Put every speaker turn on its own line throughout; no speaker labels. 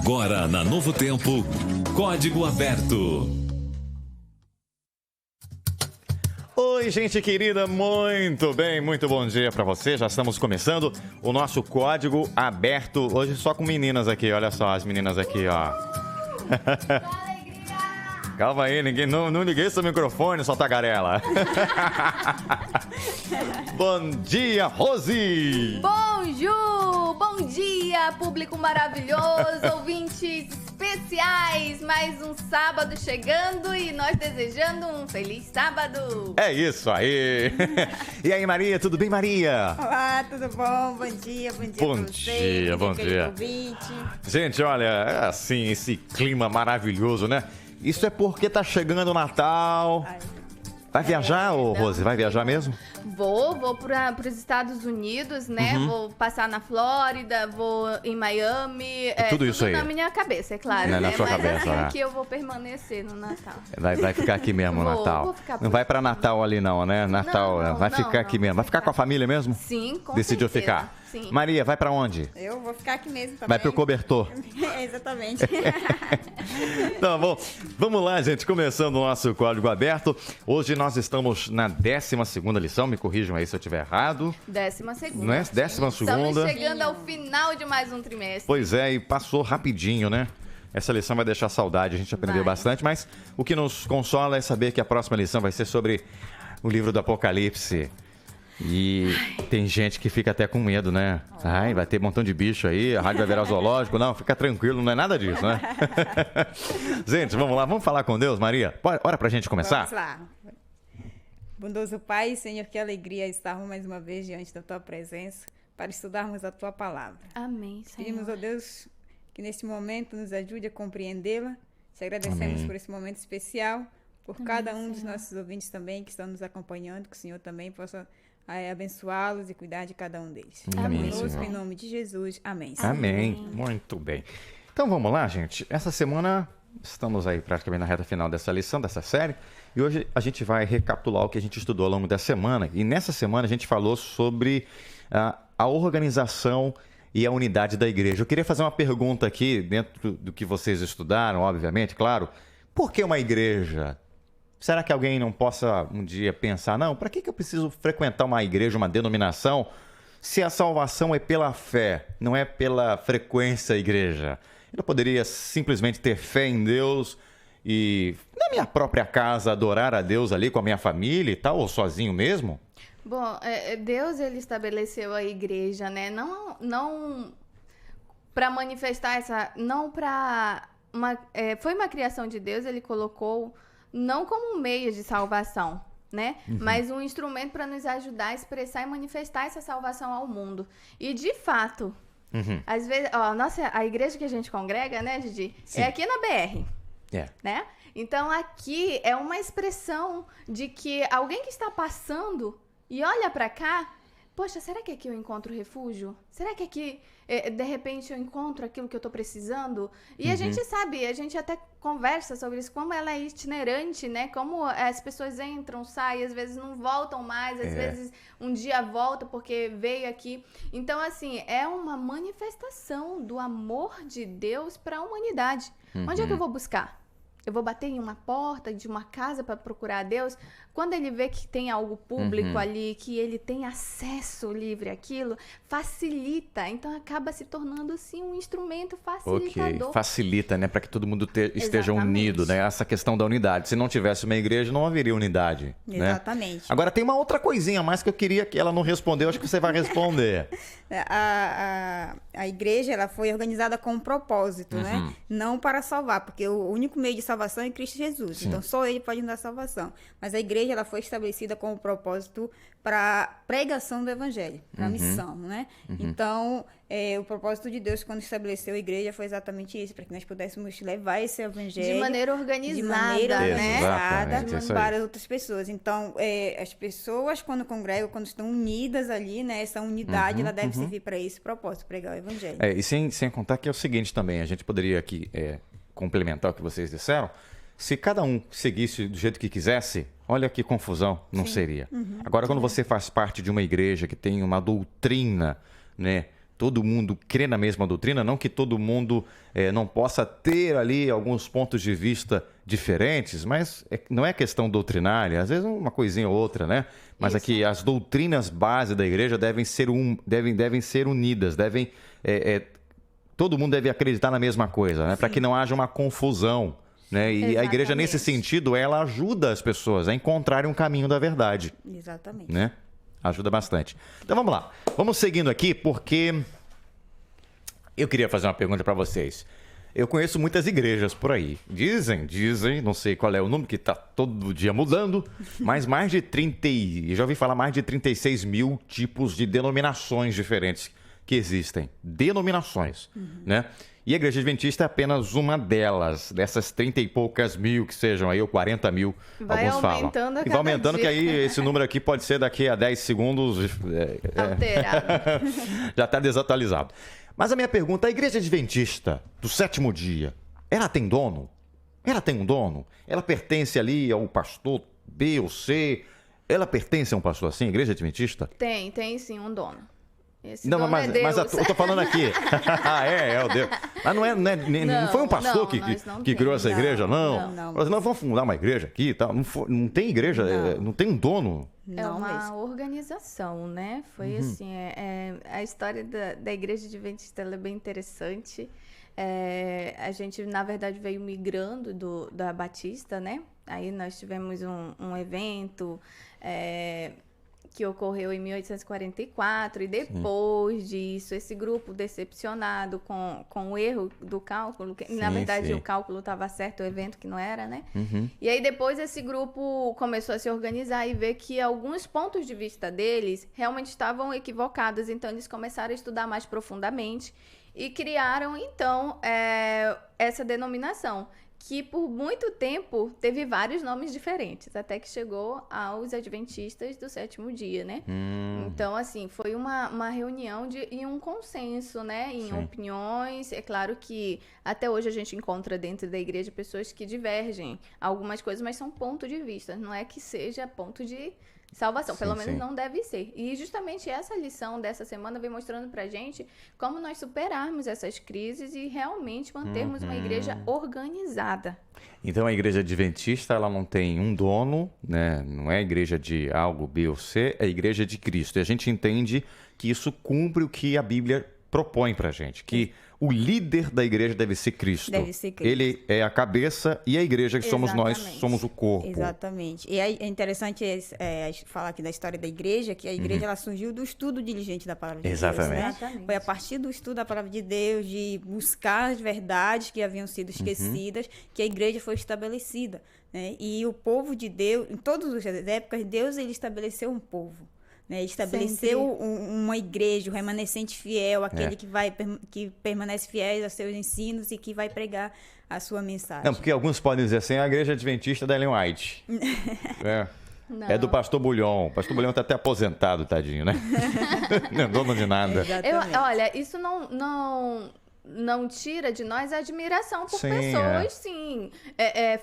Agora na Novo Tempo, Código Aberto.
Oi, gente querida, muito bem, muito bom dia pra você. Já estamos começando o nosso Código Aberto. Hoje só com meninas aqui, olha só as meninas aqui, ó. Calma aí, não liguei seu microfone, só tagarela. Bom dia, Rose!
Bonjour! Bom dia, público maravilhoso, ouvintes especiais. Mais um sábado chegando e nós desejando um feliz sábado.
É isso aí! E aí, Maria, tudo bem, Maria?
Olá, tudo bom? Bom dia pra vocês.
Bom dia. Gente, olha, é assim, esse clima maravilhoso, né? Isso é porque tá chegando o Natal. Vai viajar, ô Rose? Vai viajar mesmo?
Vou para os Estados Unidos, né? Vou passar na Flórida, vou em Miami.
Tudo isso aí.
Na minha cabeça, é claro.
Na
né?
sua
Mas
cabeça,
assim,
né?
aqui eu vou permanecer no Natal.
Vai ficar aqui mesmo no Natal.
Vou ficar
não vai pra Natal ali não, né? Natal,
Não,
vai ficar aqui mesmo. Vai ficar com a família mesmo?
Sim, com
Decidiu
certeza.
ficar.
Sim.
Maria, vai pra onde?
Eu vou ficar aqui mesmo também.
Vai pro cobertor.
Exatamente.
Tá bom. Vamos lá, gente. Começando o nosso Código Aberto. Hoje nós estamos na 12ª lição. Me corrijam aí se eu estiver errado.
12ª.
Não é? 12ª.
Estamos chegando ao final de mais um trimestre.
Pois é, e passou rapidinho, né? Essa lição vai deixar saudade, a gente aprendeu bastante, mas o que nos consola é saber que a próxima lição vai ser sobre o livro do Apocalipse. E tem gente que fica até com medo, né? Ai, vai ter um montão de bicho aí, a rádio vai virar zoológico. Não, fica tranquilo, não é nada disso, né? Gente, vamos lá, vamos falar com Deus, Maria? Ora pra gente começar?
Vamos lá. Bondoso Pai, Senhor, que alegria estarmos mais uma vez diante da Tua presença para estudarmos a Tua palavra.
Amém, Senhor.
Pedimos, ó Deus, que neste momento nos ajude a compreendê-la. Te agradecemos por esse momento especial, por cada um dos nossos ouvintes também que estão nos acompanhando, que o Senhor também possa abençoá-los e cuidar de cada um deles.
Amém,
Conosco, em nome de Jesus. Amém.
Amém. Muito bem. Então vamos lá, gente. Essa semana estamos aí praticamente na reta final dessa lição, dessa série. E hoje a gente vai recapitular o que a gente estudou ao longo da semana. E nessa semana a gente falou sobre a organização e a unidade da igreja. Eu queria fazer uma pergunta aqui, dentro do que vocês estudaram, obviamente, claro. Por que uma igreja? Será que alguém não possa um dia pensar, não, para que eu preciso frequentar uma igreja, uma denominação, se a salvação é pela fé, não é pela frequência à igreja? Eu poderia simplesmente ter fé em Deus e, na minha própria casa, adorar a Deus ali com a minha família e tal, ou sozinho mesmo?
Bom, Deus, ele estabeleceu a igreja, né? Não para manifestar não para foi uma criação de Deus, ele colocou não como um meio de salvação, né? Mas um instrumento para nos ajudar a expressar e manifestar essa salvação ao mundo. E de fato, às vezes, a igreja que a gente congrega, né, Didi?
Sim.
É aqui na BR.
É.
Né? Então aqui é uma expressão de que alguém que está passando e olha para cá, poxa, será que aqui eu encontro refúgio? Será que aqui, de repente, eu encontro aquilo que eu tô precisando? E a gente sabe, a gente até conversa sobre isso, como ela é itinerante, né? Como as pessoas entram, saem, às vezes não voltam mais, às vezes um dia volta porque veio aqui. Então, assim, é uma manifestação do amor de Deus para a humanidade. Onde é que eu vou buscar? Eu vou bater em uma porta de uma casa para procurar a Deus? Quando ele vê que tem algo público ali, que ele tem acesso livre àquilo, facilita. Então, acaba se tornando, assim, um instrumento facilitador.
Ok, facilita, né? Para que todo mundo esteja
Exatamente.
unido, né? Essa questão da unidade. Se não tivesse uma igreja, não haveria unidade, né?
Exatamente.
Agora, tem uma outra coisinha a mais que eu queria que ela não respondeu. Acho que você vai responder.
A igreja, ela foi organizada com um propósito, né? Não para salvar, porque o único meio de salvação é Cristo Jesus.
Sim.
Então, só ele pode nos dar salvação. Mas a igreja, ela foi estabelecida com o propósito para pregação do evangelho, para missão, né? Então, o propósito de Deus quando estabeleceu a igreja foi exatamente isso, para que nós pudéssemos levar esse evangelho
De maneira organizada,
né?
Exatamente, isso aí.
Para outras pessoas. Então, as pessoas quando congregam, quando estão unidas ali, né? Essa unidade, ela deve servir para esse propósito, pregar o evangelho.
E sem contar que é o seguinte também, a gente poderia aqui complementar o que vocês disseram. Se cada um seguisse do jeito que quisesse, olha que confusão não seria. Agora, quando você faz parte de uma igreja que tem uma doutrina, né, todo mundo crê na mesma doutrina, não que todo mundo não possa ter ali alguns pontos de vista diferentes, mas não é questão doutrinária, às vezes uma coisinha ou outra, né? Mas aqui as doutrinas base da igreja devem ser unidas, todo mundo deve acreditar na mesma coisa, né? Para que não haja uma confusão, né? E a igreja, nesse sentido, ela ajuda as pessoas a encontrarem um caminho da verdade.
Exatamente.
Né? Ajuda bastante. Então vamos lá. Vamos seguindo aqui, porque eu queria fazer uma pergunta para vocês. Eu conheço muitas igrejas por aí. Dizem, não sei qual é o número, que está todo dia mudando, mas eu já ouvi falar mais de 36 mil tipos de denominações diferentes que existem. Denominações, né? E a Igreja Adventista é apenas uma delas, dessas 30 e poucas mil que sejam aí, ou 40 mil, alguns falam.
E
vai aumentando, que aí esse número aqui pode ser daqui a 10 segundos...
alterado.
Já está desatualizado. Mas a minha pergunta, a Igreja Adventista do sétimo dia, ela tem dono? Ela tem um dono? Ela pertence ali ao pastor B ou C? Ela pertence a um pastor assim, a Igreja Adventista?
Tem sim um dono. Esse
não,
dono
mas eu tô falando aqui. É o Deus. Mas não foi um pastor que criou essa igreja, não? Não. Nós vamos fundar uma igreja aqui e tal. Não tem igreja, não tem um dono.
É uma organização, né? Foi assim, a história da Igreja Adventista ela é bem interessante. A gente, na verdade, veio migrando da Batista, né? Aí nós tivemos um evento... que ocorreu em 1844, e depois disso, esse grupo decepcionado com o erro do cálculo, que na verdade o cálculo estava certo, o evento que não era, né? E aí depois esse grupo começou a se organizar e ver que alguns pontos de vista deles realmente estavam equivocados, então eles começaram a estudar mais profundamente e criaram, então, essa denominação, que por muito tempo teve vários nomes diferentes, até que chegou aos Adventistas do sétimo dia, né? Então, assim, foi uma reunião e um consenso, né? Em opiniões. É claro que até hoje a gente encontra dentro da igreja pessoas que divergem algumas coisas, mas são pontos de vista, não é que seja ponto de salvação, pelo menos não deve ser. E justamente essa lição dessa semana vem mostrando pra gente como nós superarmos essas crises e realmente mantermos uma igreja organizada.
Então a igreja adventista, ela não tem um dono, né? Não é a igreja de algo B ou C, é a igreja de Cristo. E a gente entende que isso cumpre o que a Bíblia propõe pra gente, que o líder da igreja deve ser Cristo.
Deve ser Cristo.
Ele é a cabeça e a igreja que somos nós, somos o corpo.
Exatamente. E é interessante falar aqui da história da igreja, que a igreja ela surgiu do estudo diligente da palavra de Deus. Né? Foi a partir do estudo da palavra de Deus, de buscar as verdades que haviam sido esquecidas, que a igreja foi estabelecida. Né? E o povo de Deus, em todas as épocas, Deus ele estabeleceu um povo. Né, estabeleceu uma igreja, um remanescente fiel, aquele que permanece fiel aos seus ensinos e que vai pregar a sua mensagem.
Não, porque alguns podem dizer assim, a igreja adventista da Ellen White. É do pastor Bulhon. O pastor Bulhon está até aposentado, tadinho, né? Não é dono de nada.
Olha, isso não tira de nós a admiração por pessoas, sim.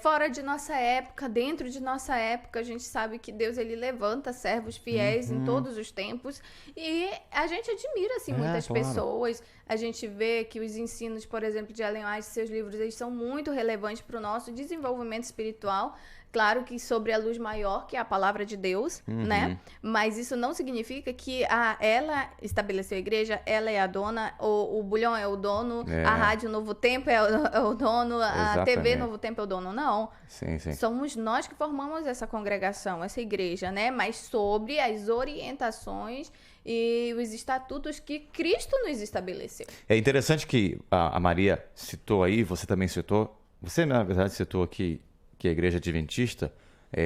Fora de nossa época, dentro de nossa época, a gente sabe que Deus ele levanta servos fiéis em todos os tempos e a gente admira assim, muitas pessoas. A gente vê que os ensinos, por exemplo, de Ellen White, seus livros, eles são muito relevantes para o nosso desenvolvimento espiritual. Claro que sobre a luz maior, que é a palavra de Deus, né? Mas isso não significa que ela estabeleceu a igreja, ela é a dona, o Bulhon é o dono, a Rádio Novo Tempo é o dono, a TV Novo Tempo é o dono. Não.
Sim.
Somos nós que formamos essa congregação, essa igreja, né? Mas sobre as orientações e os estatutos que Cristo nos estabeleceu.
É interessante que a Maria citou aí, você também citou, você na verdade citou aqui que a igreja adventista,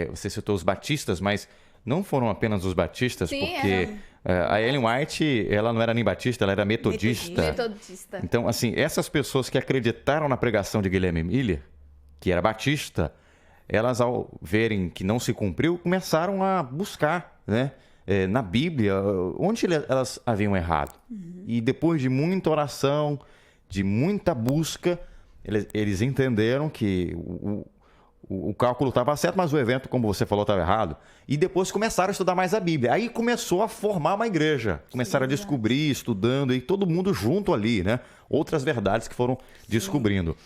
você citou os batistas, mas não foram apenas os batistas, porque a Ellen White, ela não era nem batista, ela era metodista. Então, assim, essas pessoas que acreditaram na pregação de Guilherme Miller, que era batista, elas, ao verem que não se cumpriu, começaram a buscar, né, na Bíblia, onde elas haviam errado. E depois de muita oração, de muita busca, eles entenderam que o cálculo estava certo, mas o evento, como você falou, estava errado. E depois começaram a estudar mais a Bíblia. Aí começou a formar uma igreja. Começaram a descobrir, estudando, e todo mundo junto ali, né? Outras verdades que foram descobrindo.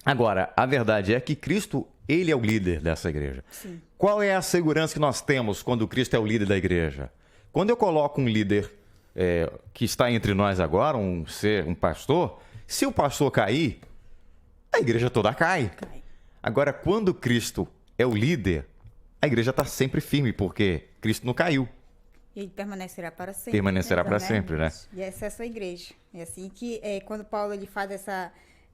Agora, a verdade é que Cristo, ele é o líder dessa igreja.
Sim.
Qual é a segurança que nós temos quando Cristo é o líder da igreja? Quando eu coloco um líder que está entre nós agora, um pastor, se o pastor cair, a igreja toda cai. Agora, quando Cristo é o líder, a igreja está sempre firme, porque Cristo não caiu.
E ele permanecerá para sempre.
Permanecerá para sempre, né?
E essa é a sua igreja. É assim que, quando Paulo ele faz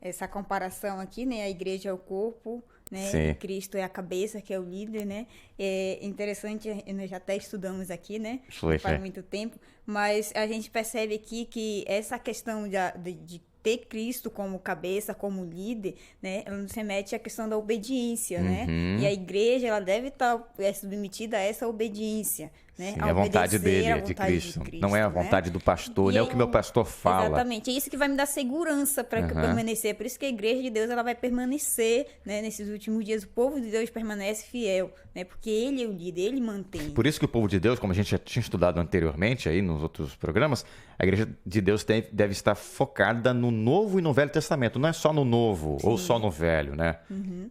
essa comparação aqui, né? A igreja é o corpo, né?
Sim.
E Cristo é a cabeça, que é o líder, né? É interessante, nós já até estudamos aqui, né? Faz muito tempo, mas a gente percebe aqui que essa questão de ter Cristo como cabeça, como líder, né? Ela nos remete à questão da obediência, né? E a igreja, ela deve estar submetida a essa obediência, né?
Sim, a vontade dele, de Cristo. Não é a vontade do pastor, não é o que meu pastor fala.
Exatamente, é isso que vai me dar segurança para permanecer. Por isso que a igreja de Deus, ela vai permanecer, né? Nesses últimos dias, o povo de Deus permanece fiel, né? Porque ele é o líder, ele mantém.
Por isso que o povo de Deus, como a gente já tinha estudado anteriormente aí nos outros programas, a igreja de Deus deve estar focada no Novo e no Velho Testamento. Não é só no Novo ou só no Velho, né?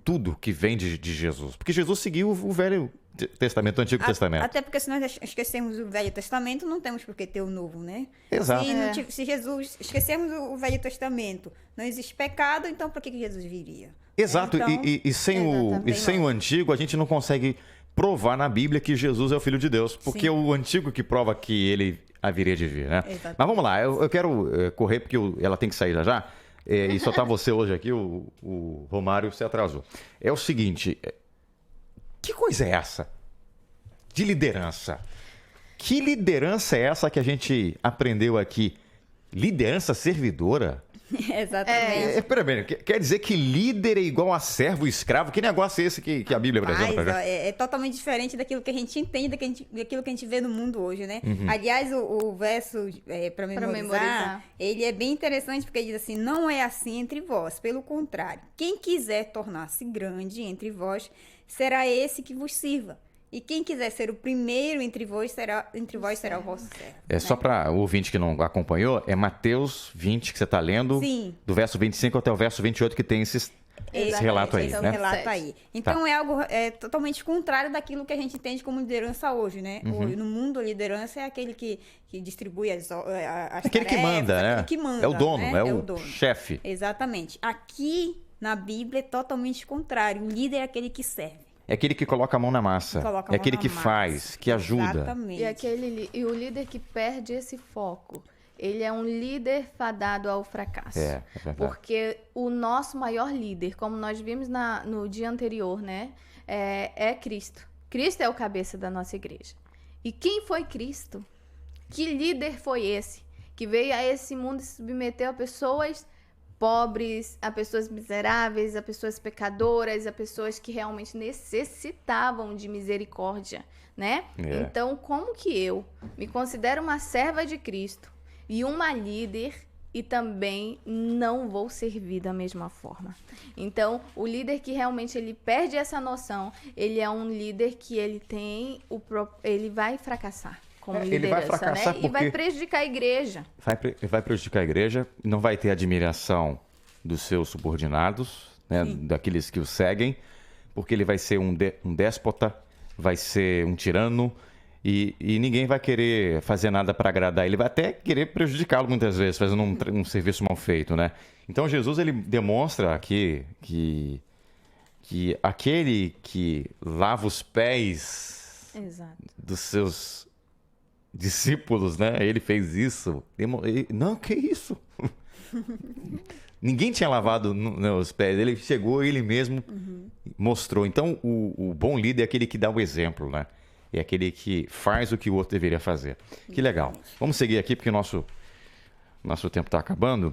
Tudo que vem de Jesus. Porque Jesus seguiu o Velho Testamento, o Antigo Testamento.
Até porque se nós esquecermos o Velho Testamento, não temos por que ter o Novo, né?
Exato.
Se Jesus esquecermos o Velho Testamento, não existe pecado, então por que Jesus viria?
Exato,
Então,
e sem o Antigo, a gente não consegue provar na Bíblia que Jesus é o Filho de Deus, porque é o Antigo que prova que ele haveria de vir, né?
Exatamente.
Mas vamos lá, eu quero correr, porque ela tem que sair já, e só tá você hoje aqui, o Romário se atrasou. É o seguinte, que coisa é essa de liderança? Que liderança é essa que a gente aprendeu aqui? Liderança servidora?
Exatamente.
Peraí, quer dizer que líder é igual a servo e escravo? Que negócio é esse que a Bíblia apresenta pra gente?
É totalmente diferente daquilo que a gente entende, daquilo que a gente vê no mundo hoje, né? Aliás, o verso para memorizar, ele é bem interessante porque ele diz assim, não é assim entre vós, pelo contrário. Quem quiser tornar-se grande entre vós, será esse que vos sirva. E quem quiser ser o primeiro entre vós será o vosso servo. Né?
Só para o ouvinte que não acompanhou, é Mateus 20 que você está lendo,
Sim.
Do verso 25 até o verso 28 que tem esse relato aí,
esse
né?
Relato aí. Então é algo totalmente contrário daquilo que a gente entende como liderança hoje, né? No mundo, a liderança é aquele que distribui as
aquele
tarefas,
que manda, né?
Aquele que manda,
é o dono,
né?
é o chefe.
Exatamente. Aqui, na Bíblia, é totalmente contrário. O líder é aquele que serve.
É aquele que coloca a mão na massa. É aquele que faz, que ajuda.
Exatamente.
E o líder que perde esse foco, ele é um líder fadado ao fracasso.
É verdade.
Porque o nosso maior líder, como nós vimos no dia anterior, né, é Cristo. Cristo é o cabeça da nossa igreja. E quem foi Cristo? Que líder foi esse? Que veio a esse mundo e se submeteu a pessoas pobres, a pessoas miseráveis, a pessoas pecadoras, a pessoas que realmente necessitavam de misericórdia, né? Então, como que eu me considero uma serva de Cristo e uma líder e também não vou servir da mesma forma? Então, o líder que realmente ele perde essa noção, ele é um líder que ele vai fracassar.
Ele vai fracassar,
né? E vai prejudicar a igreja.
Vai prejudicar a igreja, não vai ter admiração dos seus subordinados, né? Daqueles que o seguem, porque ele vai ser um déspota, vai ser um tirano, e ninguém vai querer fazer nada para agradar. Ele vai até querer prejudicá-lo muitas vezes, fazendo um serviço mal feito, né? Então Jesus ele demonstra aqui que aquele que lava os pés dos seus discípulos, né? Ele fez isso. Não, que isso? Ninguém tinha lavado os pés. Ele chegou, ele mesmo mostrou. Então, o bom líder é aquele que dá o exemplo, né? É aquele que faz o que o outro deveria fazer. Que legal. Vamos seguir aqui, porque o nosso tempo está acabando.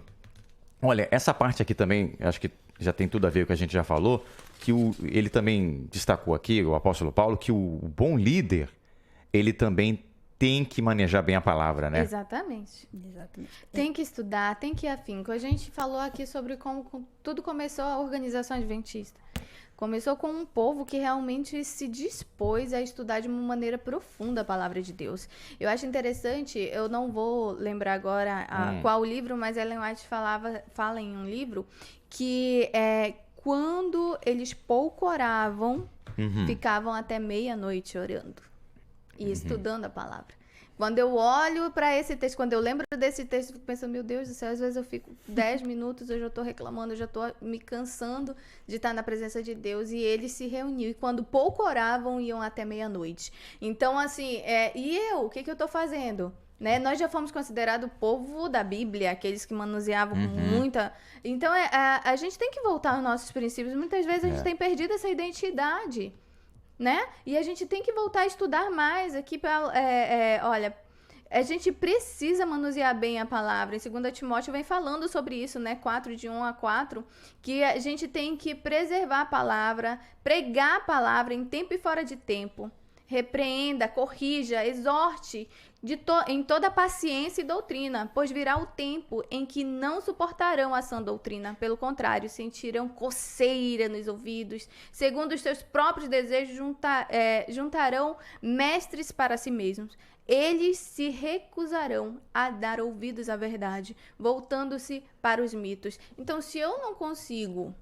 Olha, essa parte aqui também, acho que já tem tudo a ver com o que a gente já falou, que ele também destacou aqui, o apóstolo Paulo, que o bom líder, ele também tem que manejar bem a palavra, né?
Exatamente. Tem que estudar, tem que ir afinco. A gente falou aqui sobre como tudo começou a organização adventista. Começou com um povo que realmente se dispôs a estudar de uma maneira profunda a palavra de Deus. Eu acho interessante, eu não vou lembrar agora qual livro, mas Ellen White fala em um livro que quando eles pouco oravam, ficavam até meia-noite orando e estudando a palavra. Quando eu olho para esse texto, quando eu lembro desse texto, eu fico pensando, meu Deus do céu, às vezes eu fico 10 minutos, eu já estou reclamando, eu já estou me cansando de estar na presença de Deus, e eles se reuniam, e quando pouco oravam, iam até meia-noite. Então, assim, o que eu estou fazendo? Né? Nós já fomos considerados o povo da Bíblia, aqueles que manuseavam muita... Então, a gente tem que voltar aos nossos princípios. Muitas vezes a gente tem perdido essa identidade, né? E a gente tem que voltar a estudar mais aqui. Olha, a gente precisa manusear bem a palavra. Em 2 Timóteo vem falando sobre isso, né? 4, de 1 a 4, que a gente tem que preservar a palavra, pregar a palavra em tempo e fora de tempo. Repreenda, corrija, exorte em toda paciência e doutrina, pois virá o tempo em que não suportarão a sã doutrina. Pelo contrário, sentirão coceira nos ouvidos, segundo os seus próprios desejos, juntarão mestres para si mesmos. Eles se recusarão a dar ouvidos à verdade, voltando-se para os mitos. Então, se eu não consigo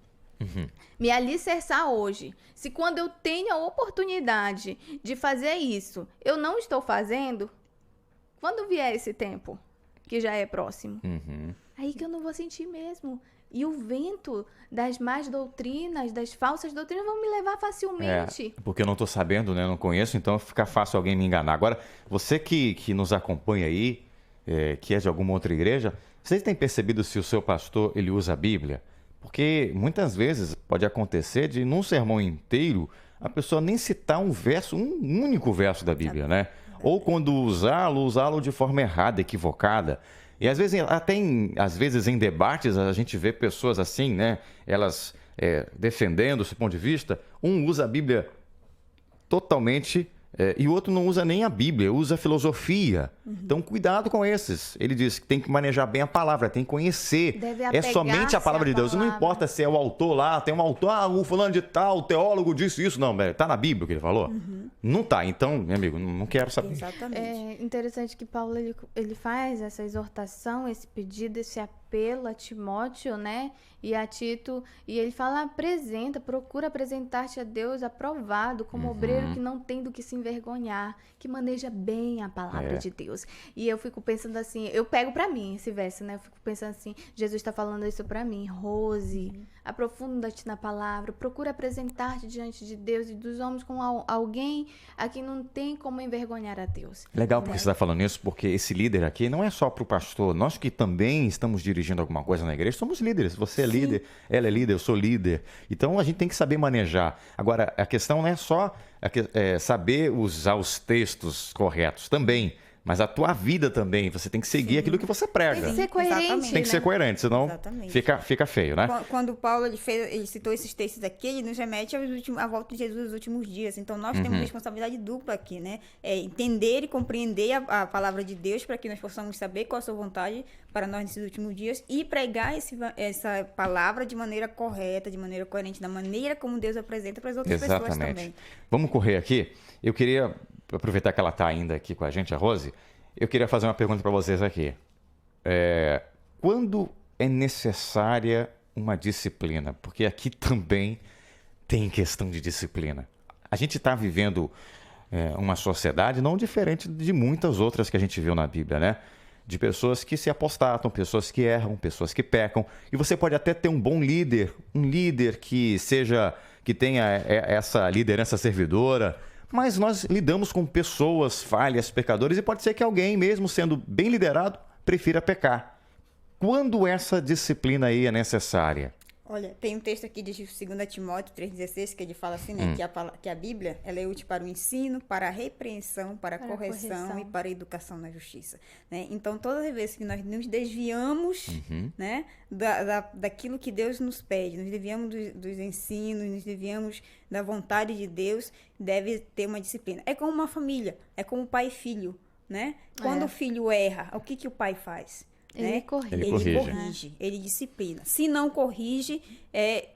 me alicerçar hoje, se quando eu tenho a oportunidade de fazer isso, eu não estou fazendo, quando vier esse tempo, que já é próximo, aí que eu não vou sentir mesmo. E o vento das más doutrinas, das falsas doutrinas, vão me levar facilmente.
Porque eu não estou sabendo, né? Não conheço, então fica fácil alguém me enganar. Agora, você que nos acompanha aí, que é de alguma outra igreja, vocês têm percebido se o seu pastor ele usa a Bíblia? Porque muitas vezes pode acontecer de, num sermão inteiro, a pessoa nem citar um único verso da Bíblia, né? Ou quando usá-lo de forma errada, equivocada. E às vezes, às vezes em debates, a gente vê pessoas assim, né? Elas defendendo esse ponto de vista. Um usa a Bíblia totalmente e o outro não usa nem a Bíblia, usa a filosofia. Então, cuidado com esses. Ele diz que tem que manejar bem a palavra, tem que conhecer. É somente a palavra de Deus. Não importa se é o autor lá, tem um autor, o fulano de tal, o teólogo disse isso. Não, tá na Bíblia o que ele falou? Não tá. Então, meu amigo, não quero saber.
Exatamente.
É interessante que Paulo ele faz essa exortação, esse pedido, esse apelo a Timóteo, né? E a Tito, e ele fala, procura apresentar-te a Deus aprovado, como obreiro que não tem do que se envergonhar, que maneja bem a palavra de Deus. E eu fico pensando assim, eu pego pra mim esse verso, né? Eu fico pensando assim, Jesus está falando isso pra mim, Rose, aprofunda-te na palavra, procura apresentar-te diante de Deus e dos homens como alguém a quem não tem como envergonhar a Deus.
Legal porque você está falando isso, porque esse líder aqui não é só para o pastor, nós que também estamos dirigindo alguma coisa na igreja, somos líderes, você é líder, ela é líder, eu sou líder, então a gente tem que saber manejar. Agora, a questão não é só saber usar os textos corretos também, mas a tua vida também, você tem que seguir aquilo que você prega.
Tem que ser coerente,
Tem que ser coerente, senão fica feio, né?
Quando Paulo ele citou esses textos aqui, ele nos remete à volta de Jesus nos últimos dias. Então, nós temos responsabilidade dupla aqui, né? Entender e compreender a palavra de Deus para que nós possamos saber qual a sua vontade para nós nesses últimos dias e pregar essa palavra de maneira correta, de maneira coerente, da maneira como Deus apresenta para as outras pessoas também.
Vamos correr aqui. Eu queria aproveitar que ela está ainda aqui com a gente, a Rose, eu queria fazer uma pergunta para vocês aqui. Quando é necessária uma disciplina? Porque aqui também tem questão de disciplina. A gente está vivendo uma sociedade não diferente de muitas outras que a gente viu na Bíblia, né? De pessoas que se apostatam, pessoas que erram, pessoas que pecam. E você pode até ter um bom líder, um líder que tenha essa liderança servidora, mas nós lidamos com pessoas falhas, pecadores, e pode ser que alguém, mesmo sendo bem liderado, prefira pecar. Quando essa disciplina aí é necessária?
Olha, tem um texto aqui de 2 Timóteo 3,16 que ele fala assim, né, que a Bíblia ela é útil para o ensino, para a repreensão, para a correção e para a educação na justiça. Né? Então, todas as vezes que nós nos desviamos né, daquilo que Deus nos pede, nos desviamos dos ensinos, nos desviamos da vontade de Deus, deve ter uma disciplina. É como uma família, é como pai e filho. Né? Quando o filho erra, o que o pai faz?
Ele
corrige, ele disciplina. Se não corrige,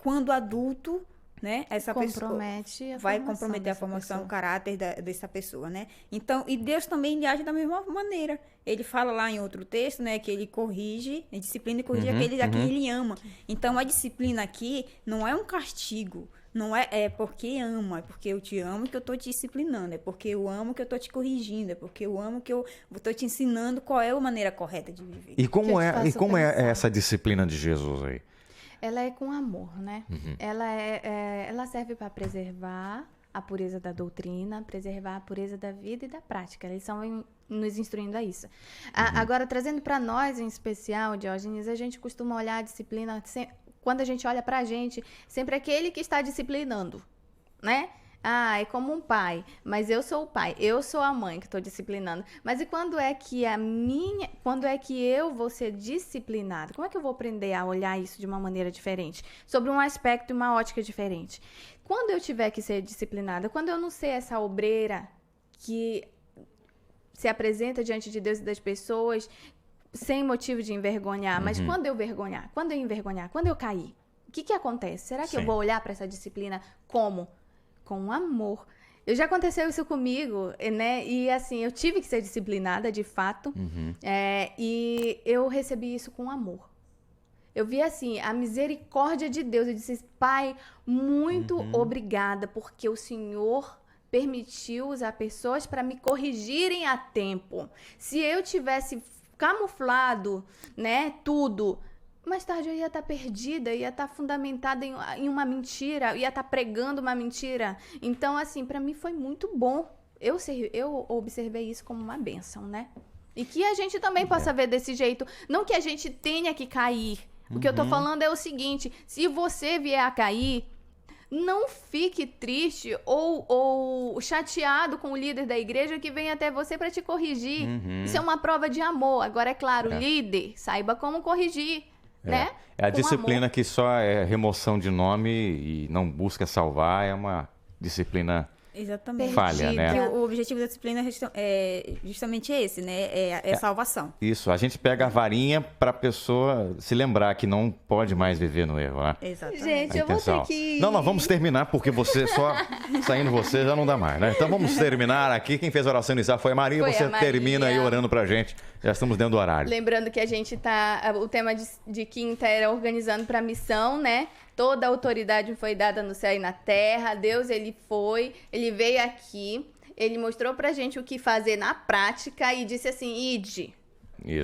quando adulto, né? Essa
compromete
pessoa vai comprometer a formação, o caráter dessa pessoa, né? Então, e Deus também age da mesma maneira. Ele fala lá em outro texto, né, que ele corrige, a disciplina e corrige aqueles a quem ele ama. Então, a disciplina aqui não é um castigo, não é porque ama, é porque eu te amo que eu tô te disciplinando, é porque eu amo que eu tô te corrigindo, é porque eu amo que eu tô te ensinando qual é a maneira correta de viver.
E como é essa disciplina de Jesus aí?
Ela é com amor, né? Ela serve para preservar a pureza da doutrina, preservar a pureza da vida e da prática. Eles estão nos instruindo a isso. Agora, trazendo para nós em especial, Diógenes, a gente costuma olhar a disciplina, quando a gente olha para a gente, sempre aquele que está disciplinando, né? É como um pai, mas eu sou o pai, eu sou a mãe que estou disciplinando. Mas e quando é que eu vou ser disciplinado? Como é que eu vou aprender a olhar isso de uma maneira diferente? Sobre um aspecto e uma ótica diferente. Quando eu tiver que ser disciplinada, quando eu não ser essa obreira que se apresenta diante de Deus e das pessoas sem motivo de envergonhar, mas quando eu envergonhar, quando eu cair, o que acontece? Será que eu vou olhar para essa disciplina como? Com amor. Já aconteceu isso comigo, né? E assim, eu tive que ser disciplinada, de fato. E eu recebi isso com amor. Eu vi assim, a misericórdia de Deus. Eu disse, Pai, muito obrigada, porque o Senhor permitiu usar pessoas para me corrigirem a tempo. Se eu tivesse camuflado, né, tudo, mais tarde eu ia estar perdida, ia estar fundamentada em uma mentira, ia estar pregando uma mentira. Então, assim, para mim foi muito bom. Eu observei isso como uma bênção, né? E que a gente também possa ver desse jeito. Não que a gente tenha que cair. O que eu tô falando é o seguinte, se você vier a cair, não fique triste ou chateado com o líder da igreja que vem até você para te corrigir. Isso é uma prova de amor. Agora, é claro, líder, saiba como corrigir. Né?
É a disciplina que só é remoção de nome e não busca salvar, é uma disciplina
Exatamente.
Falha, né?
Que o objetivo da disciplina é justamente esse, né? É salvação.
Isso, a gente pega a varinha para a pessoa se lembrar que não pode mais viver no erro, né?
Exatamente.
Gente, eu vou ter que...
Não, vamos terminar, porque você só saindo você já não dá mais, né? Então vamos terminar aqui. Quem fez a oração inicial foi a Maria. Você
a Maria.
Termina aí orando pra gente. Já estamos dentro do horário.
Lembrando que a gente o tema de quinta era organizando para missão, né? Toda a autoridade foi dada no céu e na terra. Deus, ele veio aqui, ele mostrou pra gente o que fazer na prática e disse assim, ide,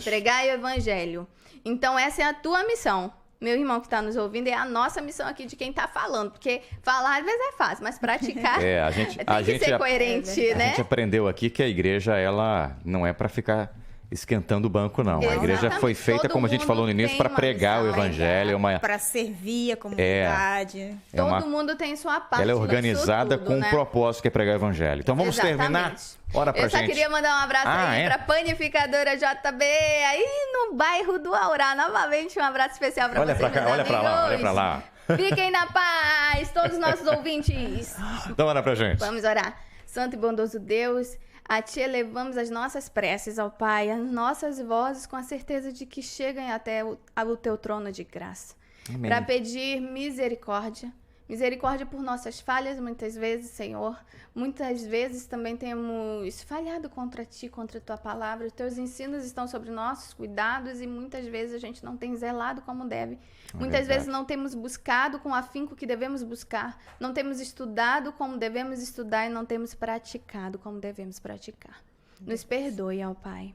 pregai o evangelho. Então essa é a tua missão. Meu irmão que está nos ouvindo, é a nossa missão aqui de quem está falando. Porque falar às vezes é fácil, mas praticar tem que ser coerente, né?
A gente aprendeu aqui que a igreja, ela não é para ficar esquentando o banco, não.
Exatamente.
A igreja foi feita, como a gente falou no início, para pregar o evangelho.
Para servir a comunidade.
Todo mundo tem sua parte.
Ela é organizada com um propósito, que é pregar o evangelho. Então vamos terminar. Ora pra gente. Eu só queria mandar um abraço aí pra Panificadora JB, aí no bairro do Aurá. Novamente, um abraço especial pra vocês, olha pra lá, olha pra lá.
Fiquem na paz, todos os nossos ouvintes.
Então ora pra gente.
Vamos orar. Santo e bondoso Deus, a Ti elevamos as nossas preces, ó Pai, as nossas vozes com a certeza de que chegam até o Teu trono de graça. Para pedir misericórdia. Misericórdia por nossas falhas, muitas vezes, Senhor. Muitas vezes também temos falhado contra Ti, contra a Tua palavra. Os Teus ensinos estão sobre nossos cuidados e muitas vezes a gente não tem zelado como deve. Muitas vezes não temos buscado com afinco que devemos buscar. Não temos estudado como devemos estudar e não temos praticado como devemos praticar. Nos perdoe, ó Pai.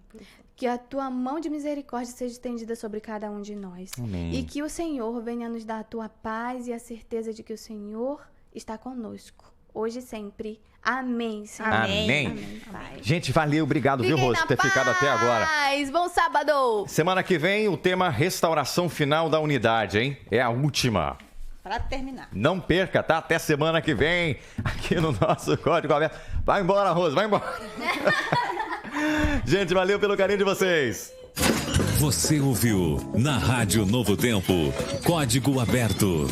Que a Tua mão de misericórdia seja estendida sobre cada um de nós.
Amém.
E que o Senhor venha nos dar a Tua paz e a certeza de que o Senhor está conosco. Hoje e sempre. Amém, Senhor.
Amém. Pai. Gente, valeu. Obrigado, viu, Rose, por ter ficado até agora.
Bom sábado.
Semana que vem, o tema restauração final da unidade, hein? É a última.
Para terminar.
Não perca, tá? Até semana que vem, aqui no nosso Código Aberto. Vai embora, Rose, vai embora. Gente, valeu pelo carinho de vocês.
Você ouviu na Rádio Novo Tempo, Código Aberto.